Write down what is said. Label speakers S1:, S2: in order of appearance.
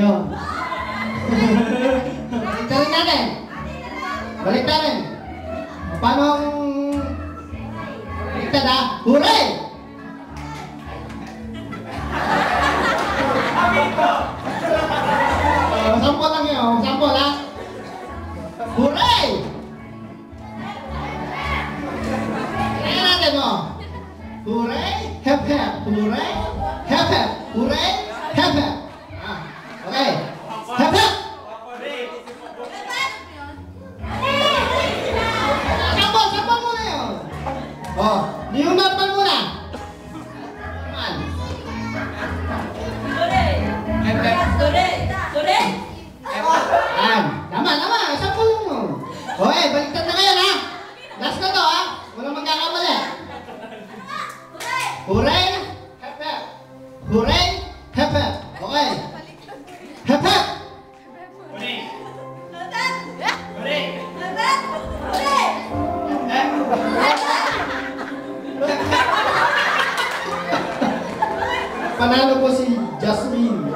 S1: ngayon. Baliktarin natin. Baliktarin. Paano ang baliktad ha? Hooray! Sample lang yun. Sample ha? Hooray! Kaya natin mo. Hooray! Hep hep! Hooray! Hep hep! Hooray! Hep hep! Okay. Hep hep! Sample! Sample muna yun! Oh, liunapan muna! Naman!
S2: Hep hep! Hooray!
S1: Tama, tama! Sample lang mo! Okay, baliktad na ngayon ha! Last na to ha! Walang magkakamali! Hooray! Hep hep! Hooray! Hep hep! Okay! Hep hep!
S3: Hooray!
S1: Panalo po si Jasmine.